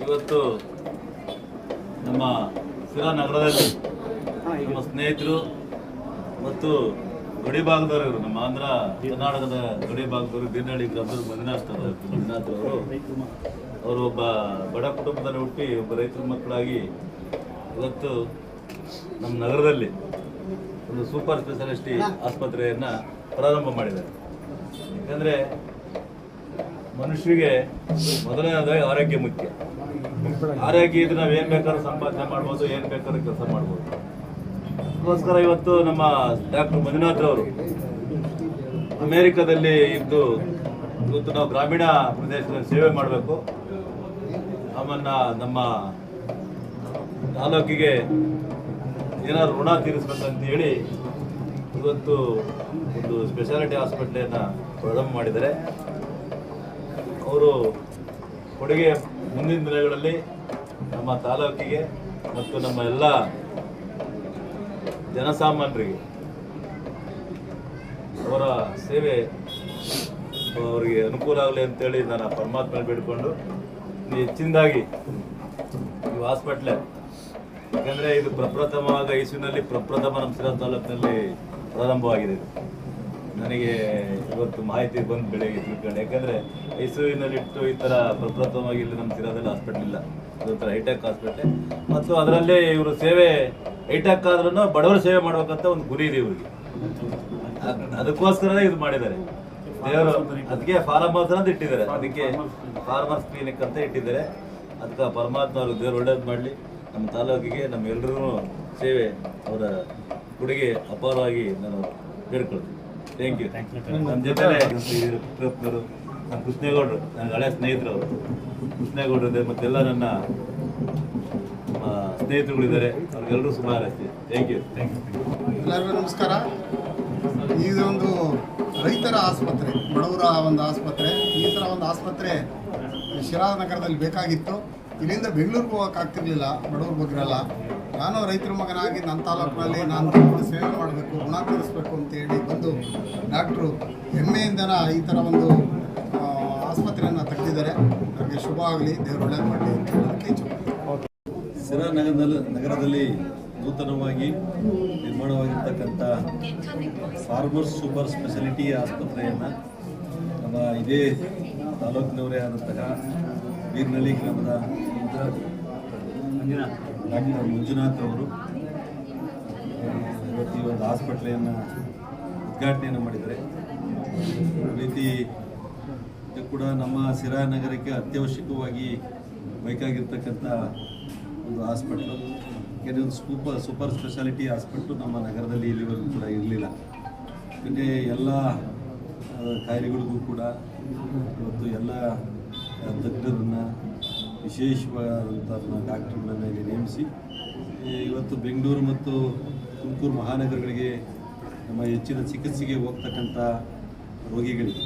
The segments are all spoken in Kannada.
ಇವತ್ತು ನಮ್ಮ ಸಿರಾ ನಗರದಲ್ಲಿ ನಮ್ಮ ಸ್ನೇಹಿತರು ಮತ್ತು ಗಡಿ ಭಾಗದವರು, ನಮ್ಮ ಆಂಧ್ರ ಕರ್ನಾಟಕದ ಗಡಿ ಭಾಗದವರು, ಬೀರ್ನಳ್ಳಿ ಗ್ರಾಮದ ಮಂಜುನಾಥ್ ಅವರು ಒಬ್ಬ ಬಡ ಕುಟುಂಬದಲ್ಲಿ ಹುಟ್ಟಿ ಒಬ್ಬ ರೈತರ ಮಕ್ಕಳಾಗಿ ಇವತ್ತು ನಮ್ಮ ನಗರದಲ್ಲಿ ಒಂದು ಸೂಪರ್ ಸ್ಪೆಷಾಲಿಟಿ ಆಸ್ಪತ್ರೆಯನ್ನು ಪ್ರಾರಂಭ ಮಾಡಿದ್ದಾರೆ. ಯಾಕಂದರೆ ಮನುಷ್ಯರಿಗೆ ಮೊದಲನೇದಾಗಿ ಆರೋಗ್ಯ ಮುಖ್ಯ. ಆರೋಗ್ಯ ಇದ್ರೆ ನಾವು ಏನು ಬೇಕಾದ್ರೂ ಸಂಪಾದನೆ ಮಾಡ್ಬೋದು, ಏನು ಬೇಕಾದ್ರೂ ಕೆಲಸ ಮಾಡ್ಬೋದು. ಅದಕ್ಕೋಸ್ಕರ ಇವತ್ತು ನಮ್ಮ ಡಾಕ್ಟರ್ ಮಂಜುನಾಥ್ ಅವರು ಅಮೇರಿಕಾದಲ್ಲಿ ಇದ್ದು ಇವತ್ತು ನಾವು ಗ್ರಾಮೀಣ ಪ್ರದೇಶದಲ್ಲಿ ಸೇವೆ ಮಾಡಬೇಕು, ನಮ್ಮನ್ನು ನಮ್ಮ ತಾಲೂಕಿಗೆ ಏನಾದ್ರು ಋಣ ತೀರಿಸ್ಬೇಕಂತ ಹೇಳಿ ಇವತ್ತು ಒಂದು ಸ್ಪೆಷಾಲಿಟಿ ಹಾಸ್ಪಿಟ್ಲನ್ನು ಪ್ರಾರಂಭ ಮಾಡಿದ್ದಾರೆ. ಅವರು ಕೊಡುಗೆ ಮುಂದಿನ ದಿನಗಳಲ್ಲಿ ನಮ್ಮ ತಾಲೂಕಿಗೆ ಮತ್ತು ನಮ್ಮ ಎಲ್ಲ ಜನಸಾಮಾನ್ಯರಿಗೆ ಅವರ ಸೇವೆ ಅವರಿಗೆ ಅನುಕೂಲ ಆಗಲಿ ಅಂತೇಳಿ ನಾನು ಪರಮಾತ್ಮ ಬೇಡಿಕೊಂಡು ಹೆಚ್ಚಿನದಾಗಿ ಈ ಹಾಸ್ಪಿಟ್ಲೆ, ಯಾಕಂದರೆ ಇದು ಪ್ರಪ್ರಥಮವಾಗಿ ಐಸಿಯುನಲ್ಲಿ ಪ್ರಪ್ರಥಮ ನಮ್ಮ ಸಿರಾ ತಾಲೂಕಿನಲ್ಲಿ ಪ್ರಾರಂಭವಾಗಿದೆ. ನನಗೆ ಇವತ್ತು ಮಾಹಿತಿ ಬಂದು ಬೆಳಗ್ಗೆ ತಿಳ್ಕೊಂಡು, ಯಾಕಂದರೆ ಐಸಿಯುನಲ್ಲಿಟ್ಟು ಈ ಥರ ಪ್ರಪ್ರಥಮವಾಗಿ ಇಲ್ಲಿ ನಮ್ಮ ಸಿರಾದಲ್ಲಿ ಹಾಸ್ಪಿಟ್ಲ್ ಇಲ್ಲ. ಇದೊಂಥರ ಹೈಟೆಕ್ ಹಾಸ್ಪಿಟ್ಲೆ ಮತ್ತು ಅದರಲ್ಲೇ ಇವರು ಸೇವೆ ಹೈಟೆಕ್ ಆದ್ರೂ ಬಡವರ ಸೇವೆ ಮಾಡ್ಬೇಕಂತ ಒಂದು ಗುರಿ ಇದೆ ಇವರಿಗೆ. ಅದಕ್ಕೋಸ್ಕರನೇ ಇದು ಮಾಡಿದ್ದಾರೆ ದೇವರು. ಅದಕ್ಕೆ ಫಾರ್ಮ್ ಹೌಸ್ ಅಂತ ಇಟ್ಟಿದ್ದಾರೆ, ಅದಕ್ಕೆ ಫಾರ್ಮರ್ಸ್ ಕ್ಲಿನಿಕ್ ಅಂತ ಇಟ್ಟಿದ್ದಾರೆ. ಅದಕ್ಕೆ ಪರಮಾತ್ಮ ಅವರು ದೇವರು ಒಳ್ಳೇದು ಮಾಡಲಿ. ನಮ್ಮ ತಾಲೂಕಿಗೆ ನಮ್ಮ ಎಲ್ಲರೂ ಸೇವೆ ಅವರ ಕೊಡುಗೆ ಅಪಾರವಾಗಿ ನಾನು ಬೇಡ್ಕೊಳ್ತೀನಿ. Thank you. ನಮ್ಮ ಜೊತೆಲೆ ಕೃಷ್ಣಪ್ಪನವರು, ನಮ್ಮ ಕೃಷ್ಣೇಗೌಡರು, ನನಗೆ ಹಳೆ ಸ್ನೇಹಿತರು ಅವರು ಕೃಷ್ಣೇಗೌಡರು ಮತ್ತೆಲ್ಲ ನನ್ನ ಸ್ನೇಹಿತರುಗಳಿದ್ದಾರೆ, ಅವ್ರಿಗೆಲ್ಲರೂ ಸುಮಾರು ಅಷ್ಟೇ. Thank you. ಎಲ್ಲರಿಗೂ ನಮಸ್ಕಾರ. ಇದೊಂದು ರೈತರ ಆಸ್ಪತ್ರೆ, ಬಡವರ ಒಂದು ಆಸ್ಪತ್ರೆ. ಈ ಥರ ಒಂದು ಆಸ್ಪತ್ರೆ ಶಿರಾ ನಗರದಲ್ಲಿ ಬೇಕಾಗಿತ್ತು. ಇಲ್ಲಿಂದ ಬೆಂಗಳೂರಿಗೆ ಹೋಗೋಕ್ಕಾಗ್ತಿರ್ಲಿಲ್ಲ ಬಡವ್ರ ಬಗ್ಗೆಲ್ಲ. ನಾನು ರೈತರ ಮಗನಾಗಿ ನನ್ನ ತಾಲೂಕಿನಲ್ಲಿ ನಾನು ಸೇವೆ ಮಾಡಬೇಕು, ಋಣ ತೀರಿಸಬೇಕು ಅಂತೇಳಿ ಬಂದು ಡಾಕ್ಟ್ರು ಹೆಮ್ಮೆಯಿಂದನ ಈ ಥರ ಒಂದು ಆಸ್ಪತ್ರೆಯನ್ನು ತೆಗೆದಿದ್ದಾರೆ. ನನಗೆ ಶುಭ ಆಗಲಿ, ದೇವರು ಒಳ್ಳೇದು ಮಾಡಲಿ ಅಂತ ಹೇಳೋದಕ್ಕೆ ಇಚ್ಛೆ. ಸಿರಾ ನಗರದಲ್ಲಿ ನೂತನವಾಗಿ ನಿರ್ಮಾಣವಾಗಿರ್ತಕ್ಕಂಥ ಫಾರ್ಮರ್ಸ್ ಸೂಪರ್ ಸ್ಪೆಷಾಲಿಟಿ ಆಸ್ಪತ್ರೆಯನ್ನು ನಮ್ಮ ಇದೇ ತಾಲೂಕಿನವರೇ ಆದಂತಹ ಬೀರ್ನಳ್ಳಿ ಗ್ರಾಮದ ಡಾಕ್ಟರ್ ಮಂಜುನಾಥ್ ಅವರು ಇವತ್ತು ಈ ಒಂದು ಆಸ್ಪತ್ರೆಯನ್ನು ಉದ್ಘಾಟನೆಯನ್ನು ಮಾಡಿದ್ದಾರೆ. ಈ ರೀತಿ ಇದು ಕೂಡ ನಮ್ಮ ಸಿರಾ ನಗರಕ್ಕೆ ಅತ್ಯವಶ್ಯಕವಾಗಿ ಬೇಕಾಗಿರ್ತಕ್ಕಂಥ ಒಂದು ಹಾಸ್ಪಿಟ್ಲು. ಯಾಕೆಂದರೆ ಒಂದು ಸೂಪರ್ ಸ್ಪೆಷಾಲಿಟಿ ಹಾಸ್ಪಿಟ್ಲು ನಮ್ಮ ನಗರದಲ್ಲಿ ಇಲ್ಲಿವರೆಗೂ ಕೂಡ ಇರಲಿಲ್ಲ. ಯಾಕಂದರೆ ಎಲ್ಲ ಕಾಯಿಲೆಗಳಿಗೂ ಕೂಡ ಇವತ್ತು ಎಲ್ಲ ತಜ್ಞರನ್ನು, ವಿಶೇಷವಾದಂಥ ಡಾಕ್ಟರ್ಗಳನ್ನು ಇಲ್ಲಿ ನೇಮಿಸಿ ಇವತ್ತು ಬೆಂಗಳೂರು ಮತ್ತು ತುಮಕೂರು ಮಹಾನಗರಗಳಿಗೆ ನಮ್ಮ ಹೆಚ್ಚಿನ ಚಿಕಿತ್ಸೆಗೆ ಹೋಗ್ತಕ್ಕಂಥ ರೋಗಿಗಳಿಗೆ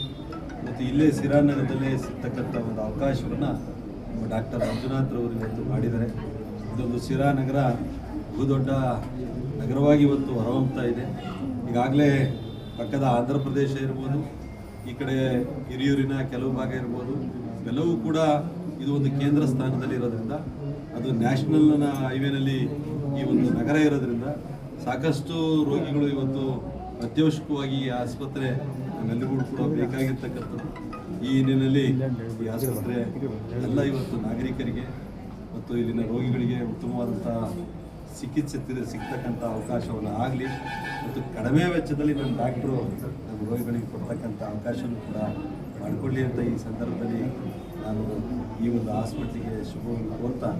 ಮತ್ತು ಇಲ್ಲೇ ಸಿರಾ ನಗರದಲ್ಲೇ ಸಿಗ್ತಕ್ಕಂಥ ಒಂದು ಅವಕಾಶವನ್ನು ನಮ್ಮ ಡಾಕ್ಟರ್ ಮಂಜುನಾಥ್ ಅವರು ಇವತ್ತು ಮಾಡಿದ್ದಾರೆ. ಇದೊಂದು ಸಿರಾ ನಗರ ಬಹುದೊಡ್ಡ ನಗರವಾಗಿ ಇವತ್ತು ಹೊರಹೊಮ್ತಾ ಇದೆ. ಈಗಾಗಲೇ ಪಕ್ಕದ ಆಂಧ್ರ ಪ್ರದೇಶ ಇರ್ಬೋದು, ಈ ಕಡೆ ಹಿರಿಯೂರಿನ ಕೆಲವು ಭಾಗ ಇರ್ಬೋದು, ಎಲ್ಲವೂ ಕೂಡ ಇದು ಒಂದು ಕೇಂದ್ರ ಸ್ಥಾನದಲ್ಲಿ ಇರೋದ್ರಿಂದ, ಅದು ನ್ಯಾಷನಲ್ನ ಹೈವೇನಲ್ಲಿ ಈ ಒಂದು ನಗರ ಇರೋದ್ರಿಂದ ಸಾಕಷ್ಟು ರೋಗಿಗಳು ಇವತ್ತು ಅತ್ಯವಶ್ಯಕವಾಗಿ ಈ ಆಸ್ಪತ್ರೆ ನಮ್ಮೆಲ್ಲರಿಗೂ ಕೂಡ ಬೇಕಾಗಿರ್ತಕ್ಕಂಥದ್ದು. ಈ ಹಿನ್ನೆಲೆಯಲ್ಲಿ ಈ ಆಸ್ಪತ್ರೆ ಎಲ್ಲ ಇವತ್ತು ನಾಗರಿಕರಿಗೆ ಮತ್ತು ಇಲ್ಲಿನ ರೋಗಿಗಳಿಗೆ ಉತ್ತಮವಾದಂಥ ಚಿಕಿತ್ಸೆ ಸಿಗ್ತಕ್ಕಂಥ ಅವಕಾಶವನ್ನು ಆಗಲಿ ಮತ್ತು ಕಡಿಮೆ ವೆಚ್ಚದಲ್ಲಿ ನಮ್ಮ ಡಾಕ್ಟ್ರು ನಮ್ಮ ರೋಗಿಗಳಿಗೆ ಕೊಡ್ತಕ್ಕಂಥ ಅವಕಾಶವೂ ಕೂಡ ಮಾಡಿಕೊಳ್ಳಿ ಅಂತ ಈ ಸಂದರ್ಭದಲ್ಲಿ ನಾನು ಈ ಒಂದು ಹಾಸ್ಪಿಟ್ಲಿಗೆ ಶುಭವನ್ನು ಕೋರ್ತಾ